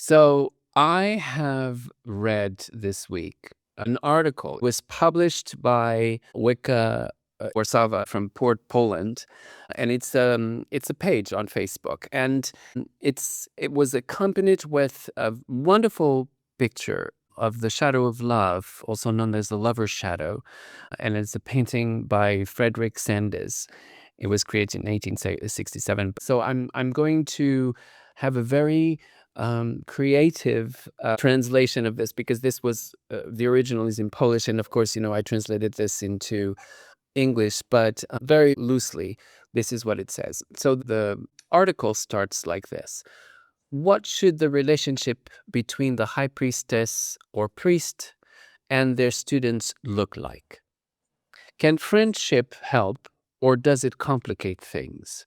So I have read this week an article. It was published by Wicca Warsawa from Port Poland, and it's a page on Facebook, and it was accompanied with a wonderful picture of the shadow of love, also known as the lover's shadow, and it's a painting by Frederick Sandys. It was created in 1867. So I'm going to have a very creative translation of this, because this was the original is in Polish, and of course, I translated this into English, but very loosely. This is what it says. So the article starts like this: What should the relationship between the high priestess or priest and their students look like? Can friendship help, or does it complicate things?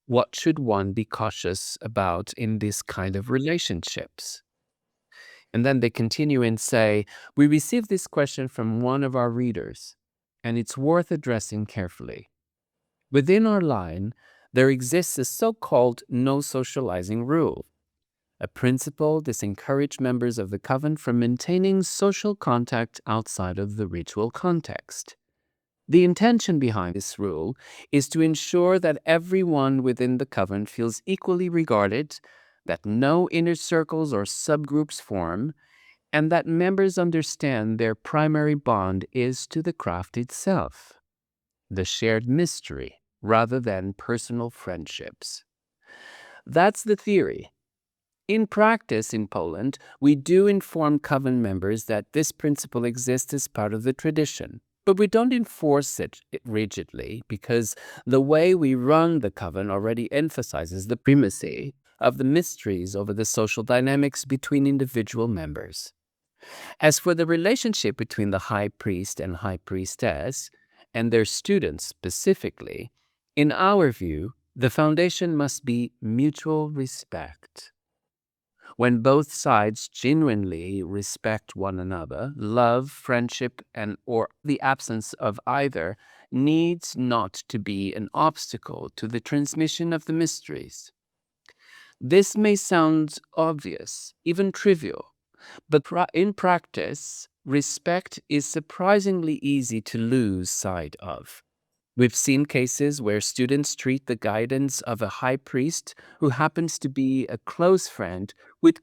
What should one be cautious about in this kind of relationships? And then they continue and say, we received this question from one of our readers, and it's worth addressing carefully. Within our line, there exists a so-called no socializing rule, a principle disencouraged members of the coven from maintaining social contact outside of the ritual context. The intention behind this rule is to ensure that everyone within the coven feels equally regarded, that no inner circles or subgroups form, and that members understand their primary bond is to the craft itself, the shared mystery, rather than personal friendships. That's the theory. In practice in Poland, we do inform coven members that this principle exists as part of the tradition. But we don't enforce it rigidly, because the way we run the coven already emphasizes the primacy of the mysteries over the social dynamics between individual members. As for the relationship between the high priest and high priestess, and their students specifically, in our view, the foundation must be mutual respect. When both sides genuinely respect one another, love, friendship, or the absence of either needs not to be an obstacle to the transmission of the mysteries. This may sound obvious, even trivial, but in practice, respect is surprisingly easy to lose sight of. We've seen cases where students treat the guidance of a high priest who happens to be a close friend with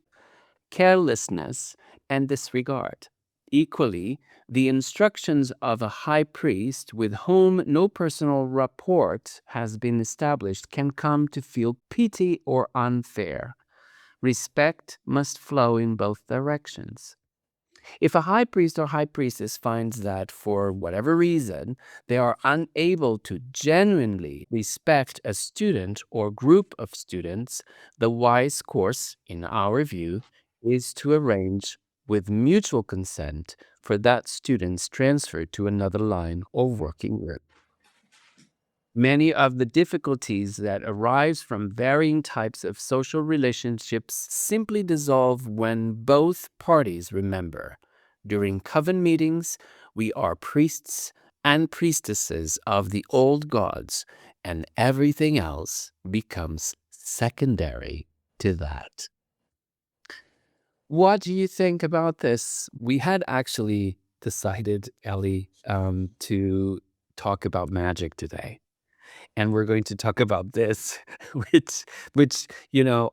carelessness and disregard. Equally, the instructions of a high priest with whom no personal rapport has been established can come to feel petty or unfair. Respect must flow in both directions. If a high priest or high priestess finds that, for whatever reason, they are unable to genuinely respect a student or group of students, the wise course, in our view, is to arrange with mutual consent for that student's transfer to another line or working group. Many of the difficulties that arise from varying types of social relationships simply dissolve when both parties remember. During coven meetings, we are priests and priestesses of the old gods, and everything else becomes secondary to that. What do you think about this? We had actually decided, Ellie, to talk about magic today. And we're going to talk about this, which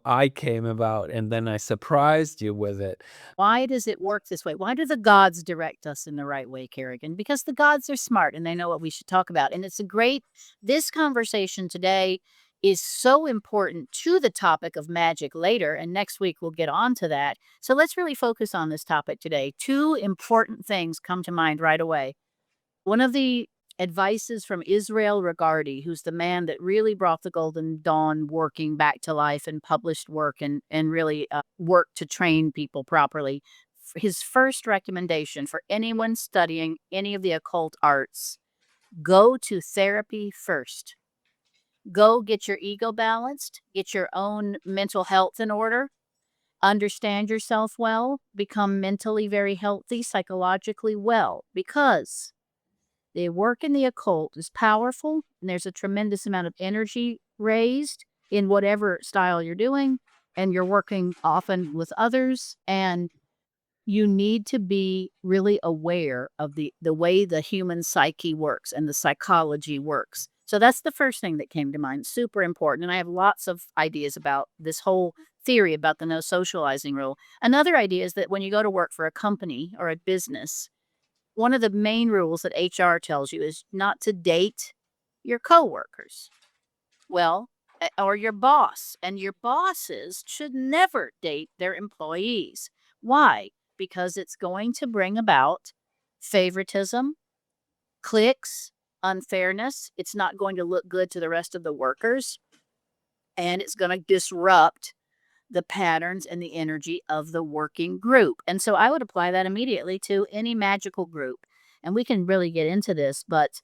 I came about, and then I surprised you with it. Why does it work this way? Why do the gods direct us in the right way, Kerrigan? Because the gods are smart and they know what we should talk about. And this conversation today is so important to the topic of magic later. And next week we'll get on to that. So let's really focus on this topic today. Two important things come to mind right away. One of the advices from Israel Regardie, who's the man that really brought the Golden Dawn working back to life and published work and really worked to train people properly. His first recommendation for anyone studying any of the occult arts: go to therapy first. Go get your ego balanced, get your own mental health in order, understand yourself well, become mentally very healthy, psychologically well, because the work in the occult is powerful, and there's a tremendous amount of energy raised in whatever style you're doing, and you're working often with others, and you need to be really aware of the way the human psyche works and the psychology works. So that's the first thing that came to mind, super important, and I have lots of ideas about this whole theory about the no socializing rule. Another idea is that when you go to work for a company or a business, one of the main rules that HR tells you is not to date your coworkers. Well, or your boss, and your bosses should never date their employees. Why? Because it's going to bring about favoritism, cliques, unfairness. It's not going to look good to the rest of the workers, and it's going to disrupt the patterns and the energy of the working group. And so I would apply that immediately to any magical group. And we can really get into this, but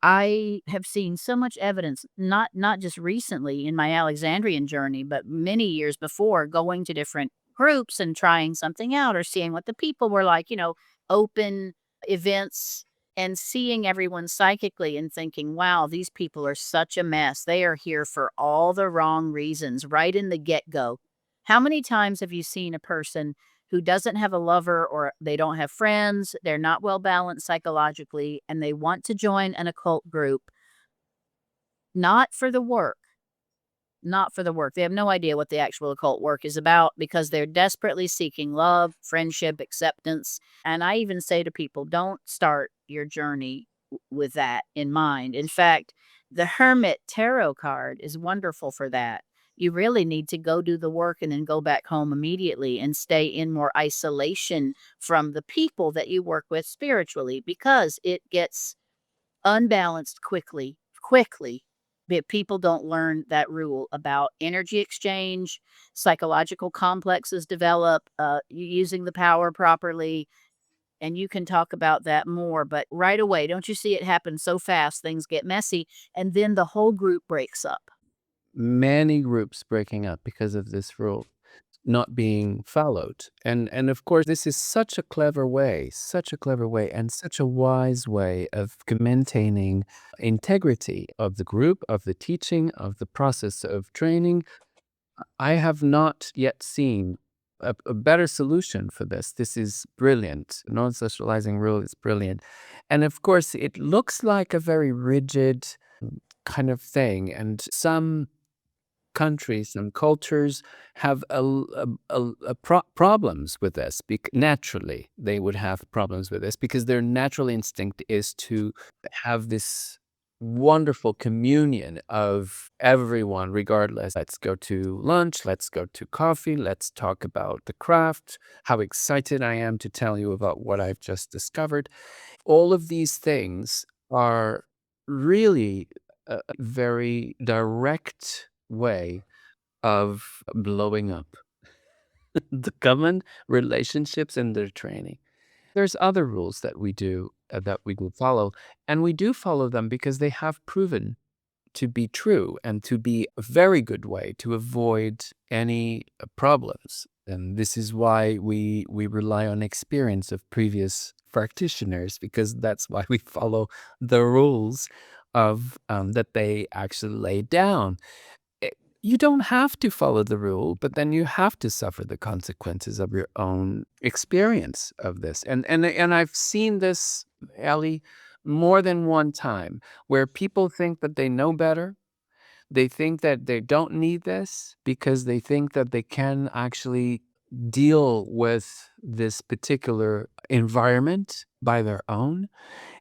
I have seen so much evidence, not just recently in my Alexandrian journey, but many years before, going to different groups and trying something out or seeing what the people were like, open events and seeing everyone psychically and thinking, wow, these people are such a mess. They are here for all the wrong reasons right in the get-go. How many times have you seen a person who doesn't have a lover or they don't have friends, they're not well balanced psychologically, and they want to join an occult group, not for the work, not for the work. They have no idea what the actual occult work is about because they're desperately seeking love, friendship, acceptance. And I even say to people, don't start your journey with that in mind. In fact, the Hermit Tarot card is wonderful for that. You really need to go do the work and then go back home immediately and stay in more isolation from the people that you work with spiritually because it gets unbalanced quickly. But people don't learn that rule about energy exchange, psychological complexes develop, using the power properly, and you can talk about that more. But right away, don't you see it happen so fast? Things get messy, and then the whole group breaks up. Many groups breaking up because of this rule not being followed. And of course, this is such a clever way, and such a wise way of maintaining integrity of the group, of the teaching, of the process of training. I have not yet seen a better solution for this. This is brilliant. Non-socializing rule is brilliant. And of course, it looks like a very rigid kind of thing. And some countries and cultures have problems with this. Naturally, they would have problems with this because their natural instinct is to have this wonderful communion of everyone, regardless. Let's go to lunch, let's go to coffee, let's talk about the craft, how excited I am to tell you about what I've just discovered. All of these things are really a very direct way of blowing up the common relationships in their training. There's other rules that we do follow, and we do follow them because they have proven to be true and to be a very good way to avoid any problems. And this is why we rely on experience of previous practitioners, because that's why we follow the rules of that they actually laid down. You don't have to follow the rule, but then you have to suffer the consequences of your own experience of this. And I've seen this, Ellie, more than one time, where people think that they know better. They think that they don't need this because they think that they can actually deal with this particular environment by their own.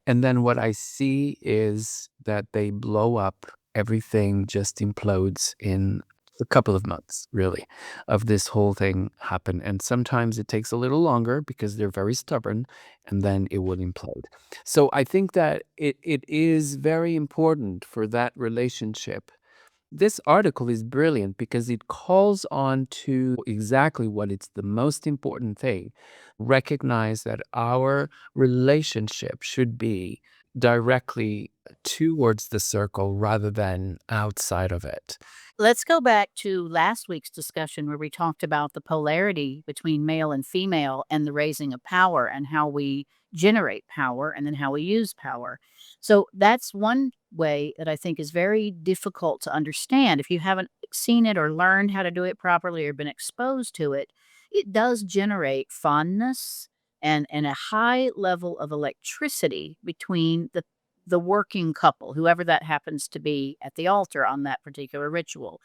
And then what I see is that they blow up. Everything just implodes in a couple of months, really, of this whole thing happen. And sometimes it takes a little longer because they're very stubborn, and then it will implode. So I think that it is very important for that relationship. This article is brilliant because it calls on to exactly what it's the most important thing. Recognize that our relationship should be directly towards the circle rather than outside of it. Let's go back to last week's discussion where we talked about the polarity between male and female and the raising of power and how we generate power and then how we use power. So that's one way that I think is very difficult to understand if you haven't seen it or learned how to do it properly or been exposed to it, it does generate fondness and a high level of electricity between the working couple, whoever that happens to be at the altar on that particular ritual.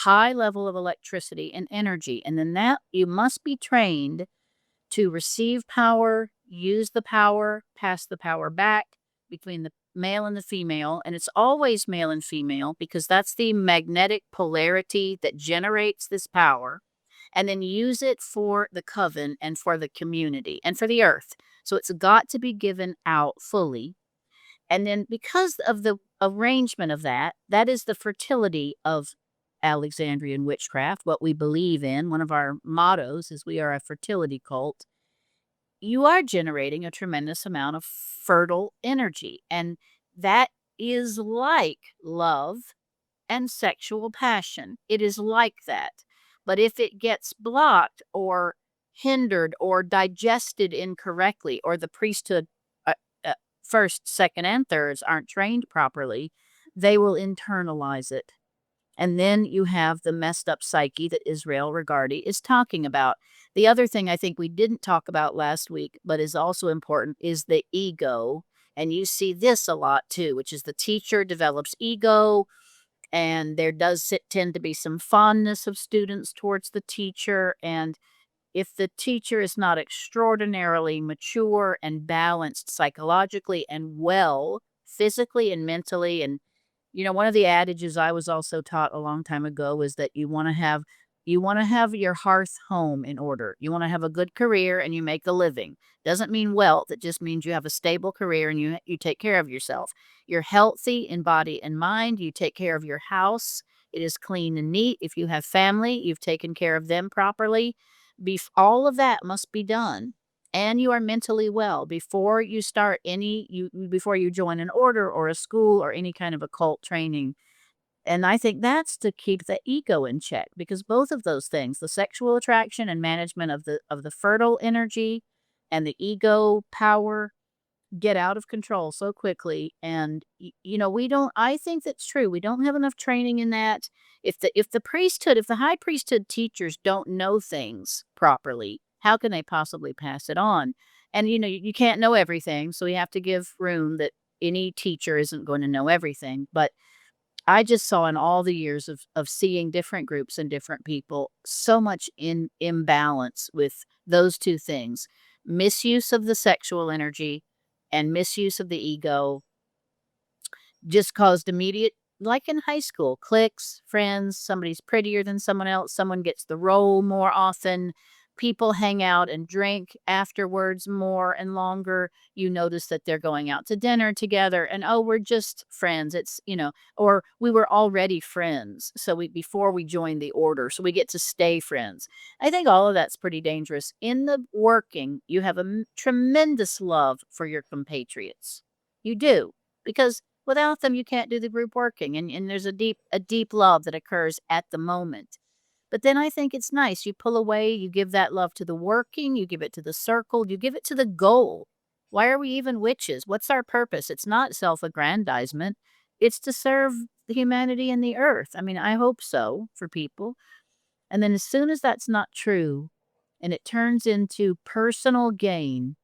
High level of electricity and energy. And then that you must be trained to receive power, use the power, pass the power back between the male and the female. And it's always male and female because that's the magnetic polarity that generates this power. And then use it for the coven and for the community and for the earth. So it's got to be given out fully. And then because of the arrangement of that, that is the fertility of Alexandrian witchcraft, what we believe in. One of our mottos is we are a fertility cult. You are generating a tremendous amount of fertile energy. And that is like love and sexual passion. It is like that. But if it gets blocked or hindered or digested incorrectly, or the priesthood uh, first, second, and thirds aren't trained properly, they will internalize it. And then you have the messed up psyche that Israel Regardie is talking about. The other thing I think we didn't talk about last week, but is also important, is the ego. And you see this a lot too, which is the teacher develops ego, and there does tend to be some fondness of students towards the teacher. And if the teacher is not extraordinarily mature and balanced psychologically and well physically and mentally, and one of the adages I was also taught a long time ago is that you want to have your hearth home in order. You want to have a good career and you make a living. Doesn't mean wealth. It just means you have a stable career and you take care of yourself. You're healthy in body and mind. You take care of your house. It is clean and neat. If you have family, you've taken care of them properly. All of that must be done, and you are mentally well before you start before you join an order or a school or any kind of occult training. And I think that's to keep the ego in check, because both of those things, the sexual attraction and management of the fertile energy and the ego power, get out of control so quickly. And we don't, I think that's true, we don't have enough training in that. If the high priesthood teachers don't know things properly, how can they possibly pass it on? And you can't know everything, so we have to give room that any teacher isn't going to know everything. But I just saw in all the years of seeing different groups and different people, so much in imbalance with those two things: misuse of the sexual energy and misuse of the ego, just caused immediate, like in high school, cliques, friends, somebody's prettier than someone else, someone gets the role more often, people hang out and drink afterwards more and longer. You notice that they're going out to dinner together and, oh, we're just friends. Or we were already friends. So before we joined the order, so we get to stay friends. I think all of that's pretty dangerous. In the working, you have a tremendous love for your compatriots. You do, because without them, you can't do the group working, and there's a deep love that occurs at the moment. But then I think it's nice. You pull away, you give that love to the working, you give it to the circle, you give it to the goal. Why are we even witches? What's our purpose? It's not self-aggrandizement. It's to serve the humanity and the earth. I mean, I hope so for people. And then as soon as that's not true and it turns into personal gain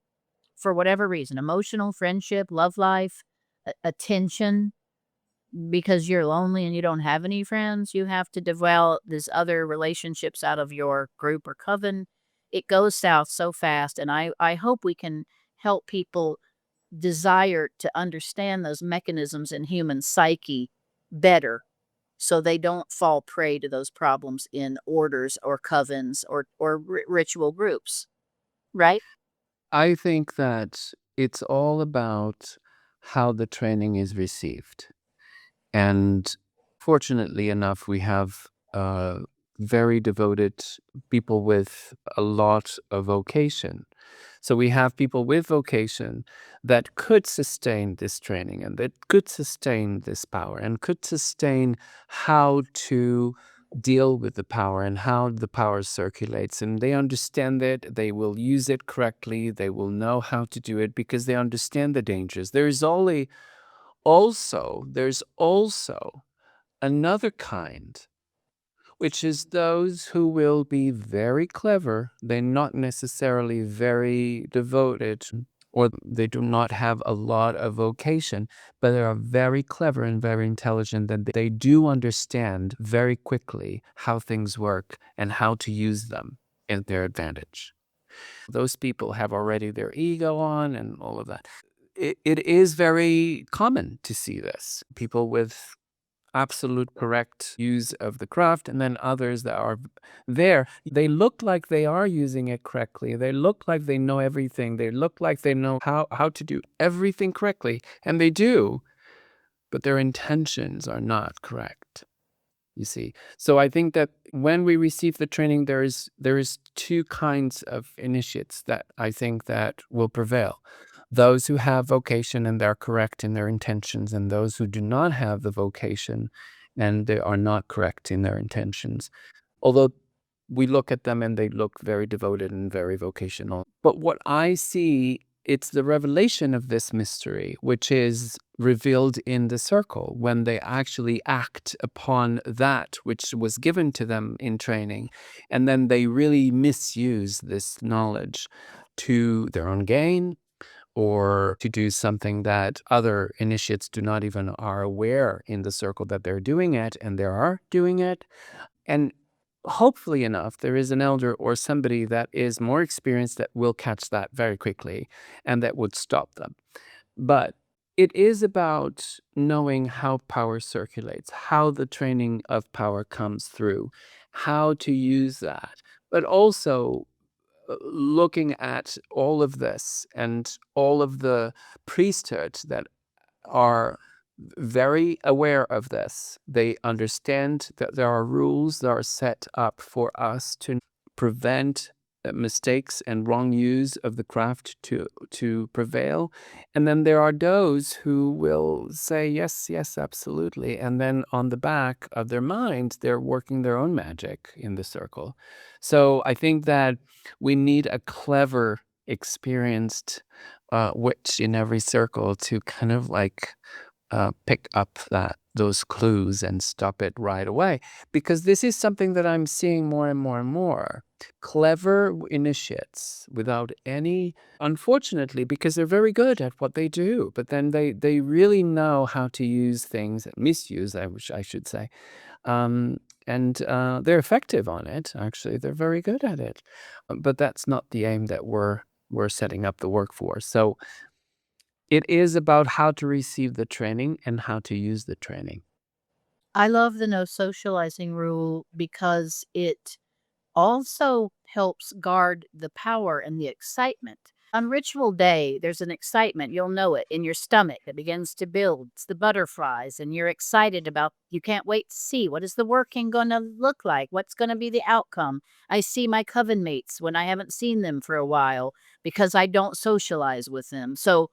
for whatever reason, emotional, friendship, love life, attention, because you're lonely and you don't have any friends, you have to develop these other relationships out of your group or coven. It goes south so fast. And I hope we can help people desire to understand those mechanisms in human psyche better, so they don't fall prey to those problems in orders or covens or ritual groups, right? I think that it's all about how the training is received. And fortunately enough, we have very devoted people with a lot of vocation. So we have people with vocation that could sustain this training and that could sustain this power and could sustain how to deal with the power and how the power circulates. And they understand it, they will use it correctly, they will know how to do it because they understand the dangers. There's also another kind which is those who will be very clever. They're not necessarily very devoted, or they do not have a lot of vocation, but they are very clever and very intelligent, and they do understand very quickly how things work and how to use them in their advantage. Those people have already their ego on and all of that. It is very common to see this. People with absolute correct use of the craft, and then others that are there. They look like they are using it correctly. They look like they know everything. They look like they know how to do everything correctly, and they do, but their intentions are not correct. You see, so I think that when we receive the training, there is two kinds of initiates that I think that will prevail: those who have vocation and they're correct in their intentions, and those who do not have the vocation and they are not correct in their intentions. Although we look at them and they look very devoted and very vocational. But what I see, it's the revelation of this mystery, which is revealed in the circle when they actually act upon that which was given to them in training. And then they really misuse this knowledge to their own gain, or to do something that other initiates do not even are aware in the circle that they're doing it, and they are doing it. And hopefully enough, there is an elder or somebody that is more experienced that will catch that very quickly and that would stop them. But it is about knowing how power circulates, how the training of power comes through, how to use that, but also looking at all of this and all of the priesthood that are very aware of this. They understand that there are rules that are set up for us to prevent mistakes and wrong use of the craft to prevail. And then there are those who will say, yes, yes, absolutely. And then on the back of their mind, they're working their own magic in the circle. So I think that we need a clever, experienced witch in every circle to kind of like pick up those clues and stop it right away. Because this is something that I'm seeing more and more and more. Clever initiates without any, unfortunately, because they're very good at what they do, but then they really know how to use things, misuse, I should say. Um, and they're effective on it, actually. They're very good at it. But that's not the aim that we're setting up the work for. So it is about how to receive the training and how to use the training. I love the no socializing rule because it also helps guard the power and the excitement. On ritual day, there's an excitement, you'll know it in your stomach. It begins to build. It's the butterflies, and you're excited about, you can't wait to see what is the working going to look like? What's going to be the outcome? I see my coven mates when I haven't seen them for a while because I don't socialize with them. So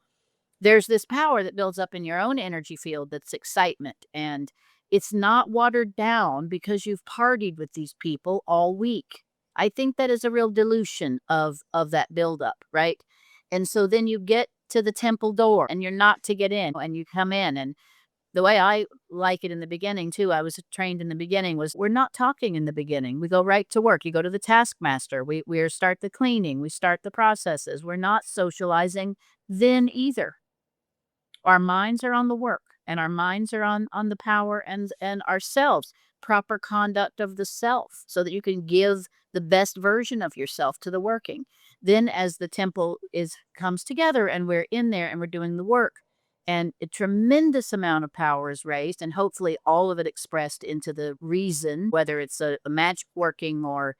there's this power that builds up in your own energy field that's excitement, and it's not watered down because you've partied with these people all week. I think that is a real dilution of that buildup, right? And so then you get to the temple door and you're not to get in, and you come in, and the way I like it in the beginning too, I was trained in the beginning, was we're not talking in the beginning. We go right to work. You go to the taskmaster. We start the cleaning. We start the processes. We're not socializing then either. Our minds are on the work, and our minds are on the power and ourselves. Proper conduct of the self so that you can give the best version of yourself to the working. Then as the temple is comes together and we're in there and we're doing the work, and a tremendous amount of power is raised, and hopefully all of it expressed into the reason, whether it's a magic working, or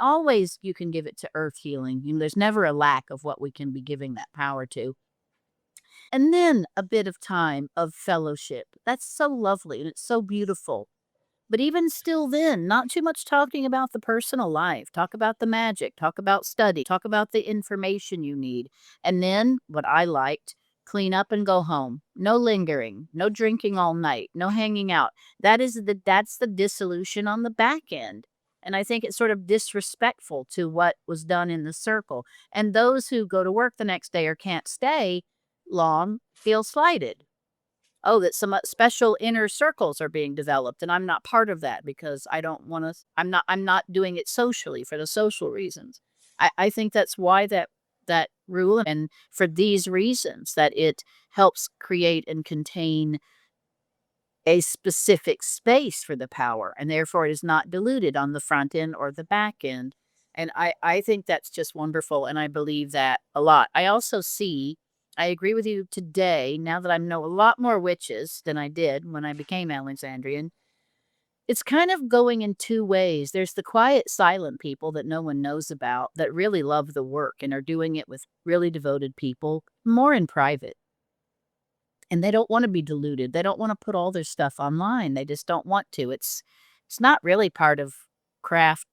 always you can give it to earth healing. There's never a lack of what we can be giving that power to. And then a bit of time of fellowship. That's so lovely and it's so beautiful. But even still then, not too much talking about the personal life. Talk about the magic, talk about study, talk about the information you need. And then what I liked, clean up and go home. No lingering, no drinking all night, no hanging out. That's the dissolution on the back end. And I think it's sort of disrespectful to what was done in the circle. And those who go to work the next day or can't stay long feel slighted. oh, that some special inner circles are being developed, and I'm not part of that because I don't want to. I'm not doing it socially for the social reasons. I think that's why that rule, and for these reasons, that it helps create and contain a specific space for the power, and therefore it is not diluted on the front end or the back end. And I think that's just wonderful, and I believe that a lot. I also see, I agree with you today, now that I know a lot more witches than I did when I became Alexandrian. It's kind of going in two ways. There's the quiet, silent people that no one knows about that really love the work and are doing it with really devoted people, more in private. And they don't wanna be diluted. They don't wanna put all their stuff online. They just don't want to. It's not really part of craft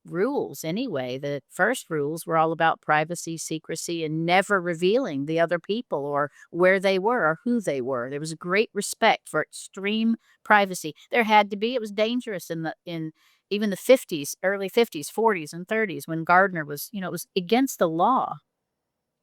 rules anyway. The first rules were all about privacy, secrecy, and never revealing the other people or where they were or who they were. There was a great respect for extreme privacy. There had to be. It was dangerous in even the 50s, early 50s, 40s, and 30s when Gardner was, it was against the law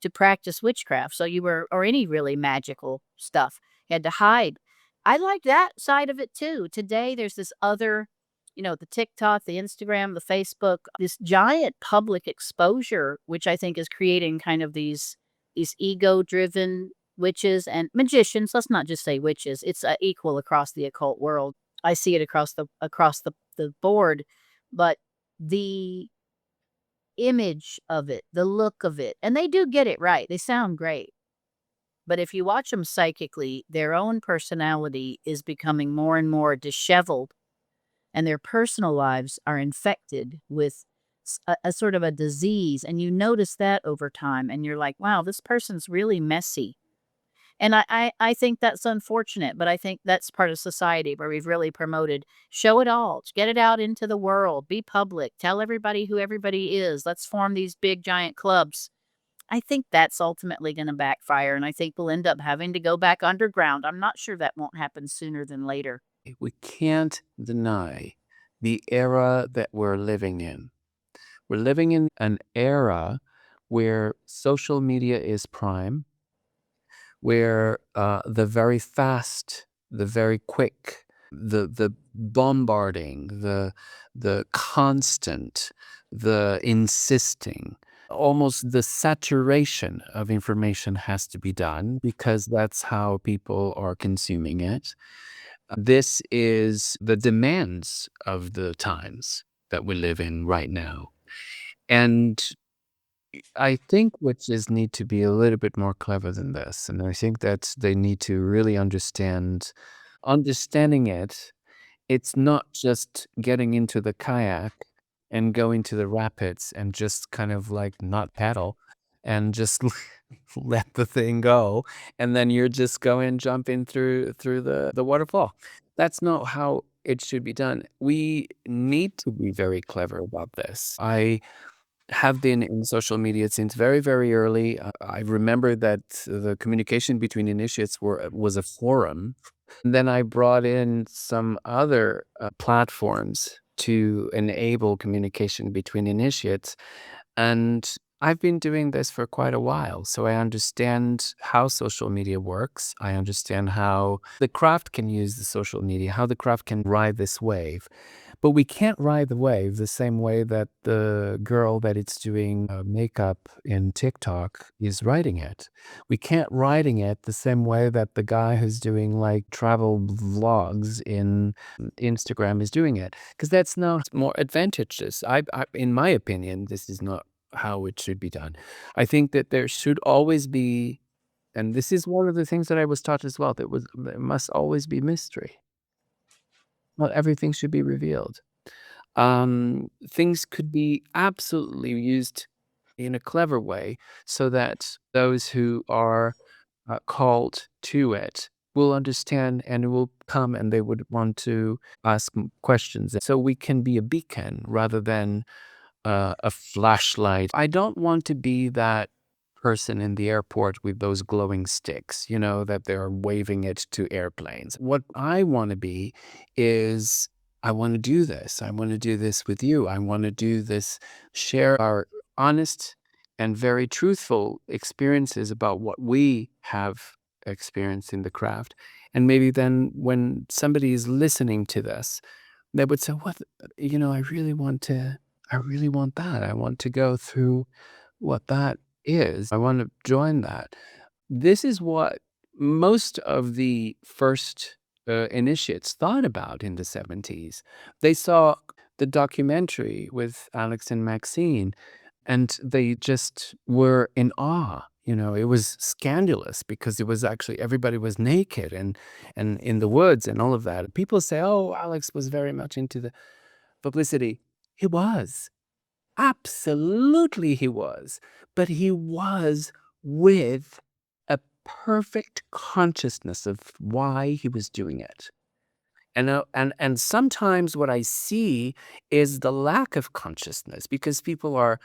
to practice witchcraft, so you were, or any really magical stuff, you had to hide. I like that side of it too. Today, there's this other, the TikTok, the Instagram, the Facebook, this giant public exposure, which I think is creating kind of these ego-driven witches and magicians. Let's not just say witches. It's equal across the occult world. I see it across the board, but the image of it, the look of it, and they do get it right. They sound great. But if you watch them psychically, their own personality is becoming more and more disheveled, and their personal lives are infected with a sort of a disease. And you notice that over time, and you're like, wow, this person's really messy. And I think that's unfortunate, but I think that's part of society where we've really promoted show it all, get it out into the world, be public, tell everybody who everybody is. Let's form these big giant clubs. I think that's ultimately going to backfire, and I think we'll end up having to go back underground. I'm not sure that won't happen sooner than later. We can't deny the era that we're living in. We're living in an era where social media is prime, where the very fast, the very quick, the bombarding, the constant, the insisting, almost the saturation of information has to be done because that's how people are consuming it. This is the demands of the times that we live in right now. And I think witches need to be a little bit more clever than this. And I think that they need to really understanding it. It's not just getting into the kayak and going to the rapids and just kind of like not paddle and just let the thing go. And then you're just going jumping through the waterfall. That's not how it should be done. We need to be very clever about this. I have been in social media since very, very early. I remember that the communication between initiates was a forum. And then I brought in some other platforms to enable communication between initiates. And I've been doing this for quite a while. So I understand how social media works. I understand how the craft can use the social media, how the craft can ride this wave. But we can't ride the wave the same way that the girl that it's doing makeup in TikTok is riding it. We can't riding it the same way that the guy who's doing like travel vlogs in Instagram is doing it, because that's not more advantageous. In my opinion, this is not how it should be done. I think that there should always be, and this is one of the things that I was taught as well, there must always be mystery. Not everything should be revealed. Things could be absolutely used in a clever way so that those who are called to it will understand and will come and they would want to ask questions. So we can be a beacon rather than a flashlight. I don't want to be that person in the airport with those glowing sticks, that they're waving it to airplanes. What I want to be is I want to do this. I want to do this with you. I want to do this, share our honest and very truthful experiences about what we have experienced in the craft. And maybe then when somebody is listening to this, they would say, "What, I really want that. I want to go through what that is. I want to join that." This is what most of the first initiates thought about in the 70s. They saw the documentary with Alex and Maxine, and they just were in awe. It was scandalous because it was actually everybody was naked and in the woods and all of that. People say, "Oh, Alex was very much into the publicity." He was. Absolutely, he was. But he was with a perfect consciousness of why he was doing it. And sometimes what I see is the lack of consciousness because people are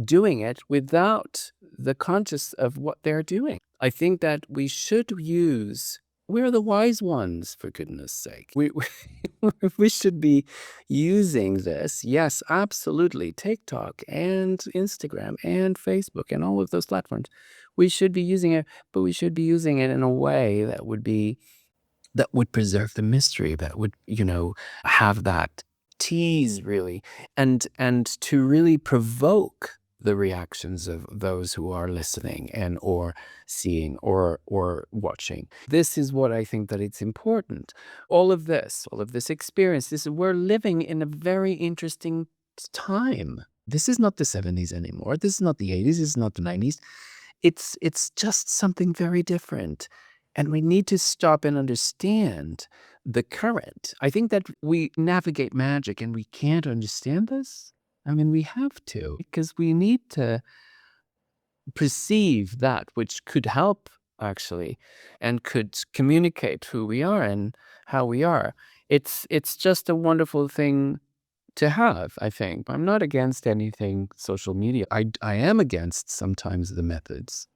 doing it without the conscious of what they're doing. I think that we're the wise ones, for goodness sake. We should be using this. Yes, absolutely. TikTok and Instagram and Facebook and all of those platforms. We should be using it, but we should be using it in a way that would preserve the mystery, that would, have that tease really, and to really provoke the reactions of those who are listening and or seeing or watching. This is what I think that it's important. All of this experience, we're living in a very interesting time. This is not the 70s anymore. This is not the 80s. This is not the 90s. It's just something very different. And we need to stop and understand the current. I think that we navigate magic and we can't understand this. I mean, we have to, because we need to perceive that which could help, actually, and could communicate who we are and how we are. It's just a wonderful thing to have, I think. I'm not against anything social media. I am against sometimes the methods.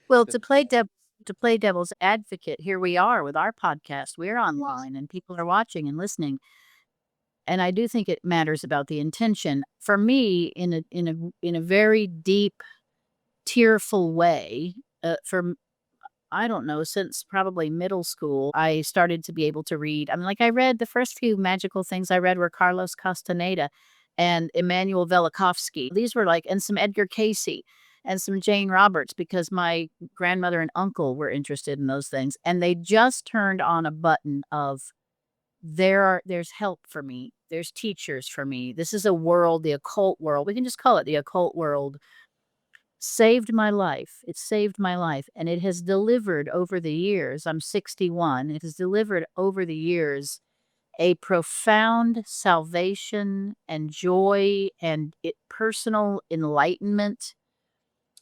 Well, to play devil's advocate, here we are with our podcast. We're online and people are watching and listening. And I do think it matters about the intention. For me, in a very deep, tearful way, for I don't know, since probably middle school, I started to be able to read. I mean, like I read the first few magical things I read were Carlos Castaneda and Immanuel Velikovsky. These were like, and some Edgar Casey and some Jane Roberts because my grandmother and uncle were interested in those things. And they just turned on a button of there's help for me. There's teachers for me. This is a world, the occult world. We can just call it the occult world saved my life. It saved my life, and it has delivered over the years. I'm 61. It has delivered over the years a profound salvation and joy and personal enlightenment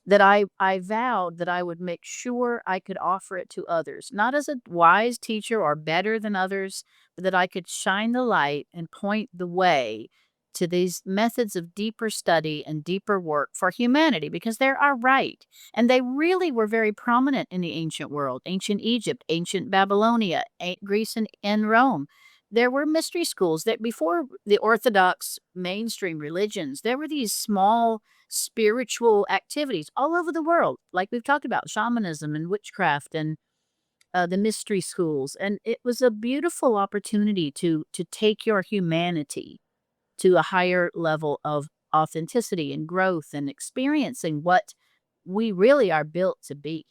that I vowed that I would make sure I could offer it to others, not as a wise teacher or better than others, but that I could shine the light and point the way to these methods of deeper study and deeper work for humanity because they're our right. And they really were very prominent in the ancient world, ancient Egypt, ancient Babylonia, Greece, and Rome. There were mystery schools that before the orthodox mainstream religions, there were these small spiritual activities all over the world, like we've talked about shamanism and witchcraft and the mystery schools. And it was a beautiful opportunity to take your humanity to a higher level of authenticity and growth and experiencing what we really are built to be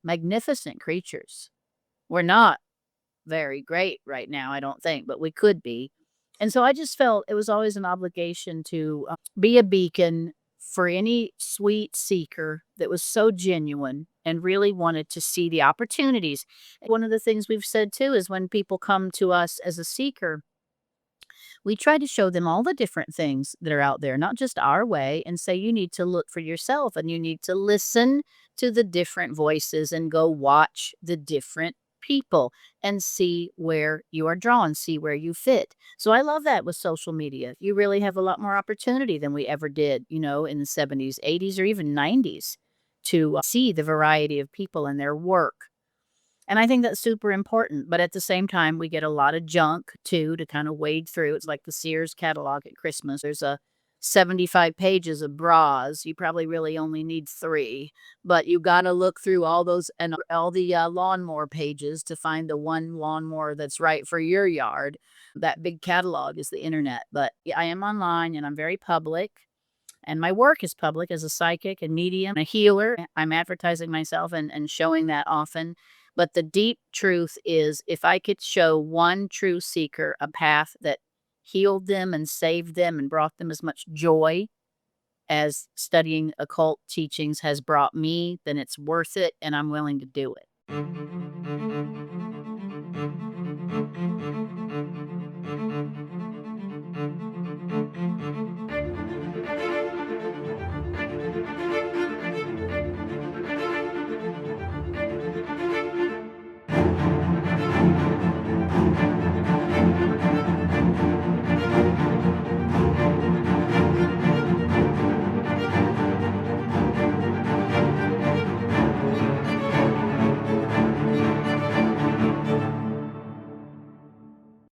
magnificent creatures. We're not very great right now, I don't think, but we could be. And so I just felt it was always an obligation to be a beacon for any sweet seeker that was so genuine and really wanted to see the opportunities. One of the things we've said too is when people come to us as a seeker, we try to show them all the different things that are out there, not just our way, and say, you need to look for yourself and you need to listen to the different voices and go watch the different people and see where you are drawn, see where you fit. So I love that with social media. You really have a lot more opportunity than we ever did, in the 70s, 80s, or even 90s to see the variety of people and their work. And I think that's super important, but at the same time, we get a lot of junk too to kind of wade through. It's like the Sears catalog at Christmas. There's a 75 pages of bras. You probably really only need 3, but you gotta look through all those and all the, lawnmower pages to find the one lawnmower that's right for your yard. That big catalog is the internet, but yeah, I am online and I'm very public, and my work is public as a psychic and medium, a healer. I'm advertising myself and showing that often. But the deep truth is if I could show one true seeker a path that healed them and saved them and brought them as much joy as studying occult teachings has brought me, then it's worth it and I'm willing to do it.